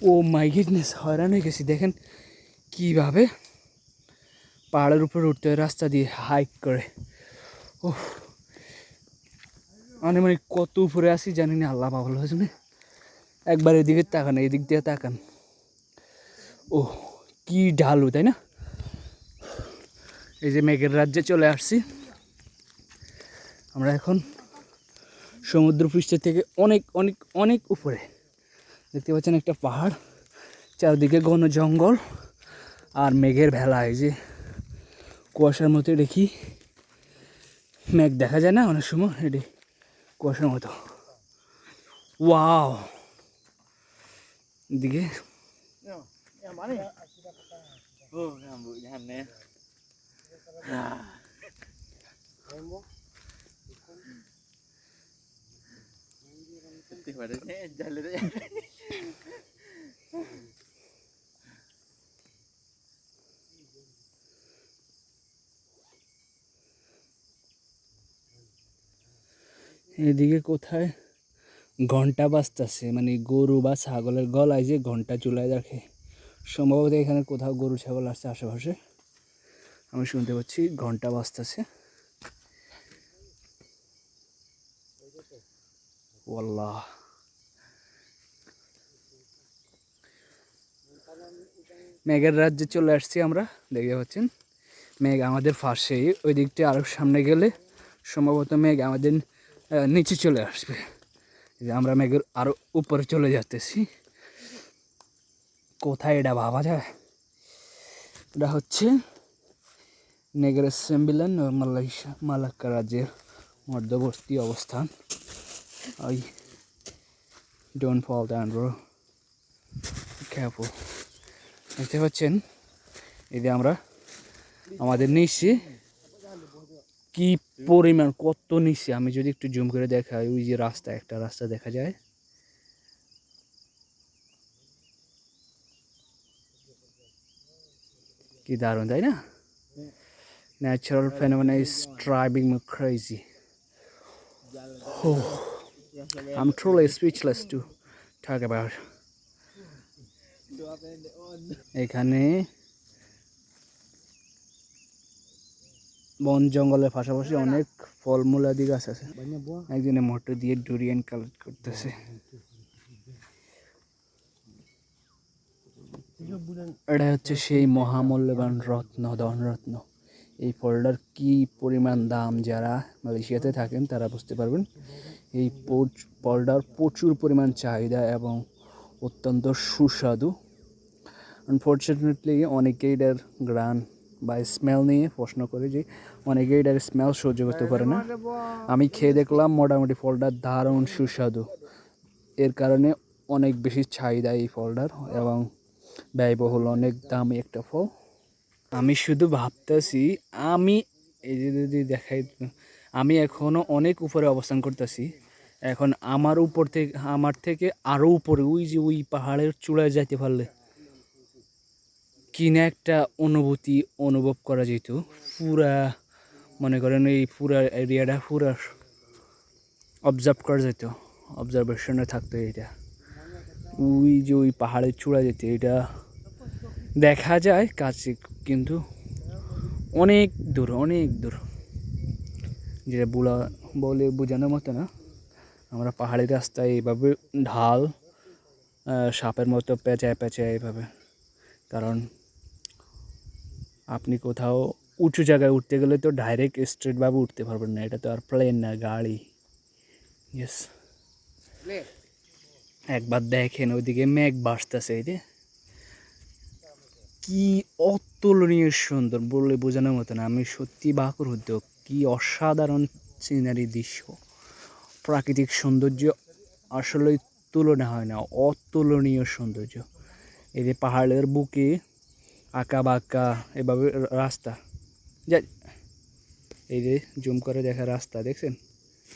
O my goodness, হয়রান হয়ে গেছি। দেখেন কীভাবে পাহাড়ের উপরে উঠতে হয় রাস্তা দিয়ে হাইক করে। ও মানে কত উপরে আসি জানি না, আল্লাহ পাগল হয়েছে। একবার এদিকে তাকান, এদিক দিয়ে তাকান, ও কি ঢালু, তাই না? এই যে মেঘের রাজ্যে চলে আসছি আমরা এখন সমুদ্রপৃষ্ঠ থেকে অনেক অনেক অনেক উপরে। দেখতে পাচ্ছেন একটা পাহাড়, চারদিকে ঘন জঙ্গল আর মেঘের ভেলা। এই যে কুয়াশার মতো, দেখি মেঘ দেখা যায় না অনেক সময়, এটি কুয়াশার মতো। ওয়াও, এদিকে এদিকে কোথায় ঘন্টা বাজতেছে, মানে গরু বা ছাগলের গলায় যে ঘন্টা চুলায় রাখে, সম্ভবত এখানে কোথাও গরু ছাগল আসছে আশেপাশে, আমি শুনতে পাচ্ছি ঘন্টা বাজতেছে। ওয়াল্লাহ, মেঘের রাজ্যে চলে আসছি আমরা। দেখতে পাচ্ছেন মেঘ আমাদের পাশেই, ওই দিকটা আরও সামনে গেলে সম্ভবত মেঘ আমাদের নিচে চলে আসবে। আমরা মেঘের আরও উপরে চলে যাচ্তেছি। কোথায় এটা ভাবা যায়? এটা হচ্ছে নেগের সেম্বিলান মালয়েশিয়া মালাক্কা রাজ্যের মধ্যবর্তী অবস্থান। ওই don't fall down bro, careful. দেখতে পাচ্ছেন এই যে আমরা আমাদের নিচে কি পরিমাণ, কত নিচে। আমি যদি একটু জুম করে দেখাই, ওই যে রাস্তা, একটা রাস্তা দেখা যায়। কি দারুণ, তাই না? Natural phenomena is driving me crazy. I'm truly speechless to talk about. এখানে বন জঙ্গলের পাশাপাশি অনেক ফলমূলাদি গাছ আছে। একদিনে মোটর দিয়ে ডুরিয়ান কালেক্ট করতেছে। এটা হচ্ছে সেই মহামূল্যবান রত্ন, ধনরত্ন। এই ফলটার কি পরিমাণ দাম, যারা মালয়েশিয়াতে থাকেন তারা বুঝতে পারবেন। এই ফলটার প্রচুর পরিমাণ চাহিদা এবং অত্যন্ত সুস্বাদু। আনফর্চুনেটলি অনেকেই এটার গ্রান বা স্মেল নিয়ে প্রশ্ন করে, যে অনেকেই এটার স্মেল সহ্য করতে পারে না। আমি খেয়ে দেখলাম, মোটামুটি ফলটা দারুণ সুস্বাদু। এর কারণে অনেক বেশি চাহিদা এই ফলটার এবং ব্যয়বহুল, অনেক দামি একটা ফল। আমি শুধু ভাবতেছি, আমি এই যে যদি দেখাই, আমি এখনও অনেক উপরে অবস্থান করতেছি। এখন আমার থেকে আরও উপরে, ওই যে ওই পাহাড়ের চূড়ায় যাইতে পারলে কি না একটা অনুভূতি অনুভব করা যেত। পুরা মনে করেন এই পুরা এরিয়াটা পুরা অবজার্ভ করা যেত, অবজারভেশনে থাকতো। এটা ওই যে ওই পাহাড়ের চূড়া যেতে, এটা দেখা যায় কাছে, কিন্তু অনেক দূর, অনেক দূর, যেটা বলে বোঝানোর মতো না। আমরা পাহাড়ি রাস্তায় এইভাবে ঢাল, সাপের মতো পেঁচায় পেঁচায় এইভাবে, কারণ আপনি কোথাও উঁচু জায়গায় উঠতে গেলে তো ডাইরেক্ট স্ট্রেটভাবে উঠতে পারবেন না, এটা তো আর প্লেন না, গাড়ি। ইয়েস, একবার দেখেন ওইদিকে মেঘ ভাসতেছে, এই যে কি অতুলনীয় সুন্দর, বললে বোঝানোর মতো না। আমি সত্যি বাকর উদ্যোগ, কি অসাধারণ সিনারি দৃশ্য, প্রাকৃতিক সৌন্দর্য আসলে তুলনা হয় না, অতুলনীয় সৌন্দর্য। এই যে পাহাড়ের বুকে আঁকা বাঁকা এভাবে রাস্তা, এই যে জুম করে দেখা রাস্তা দেখছেন।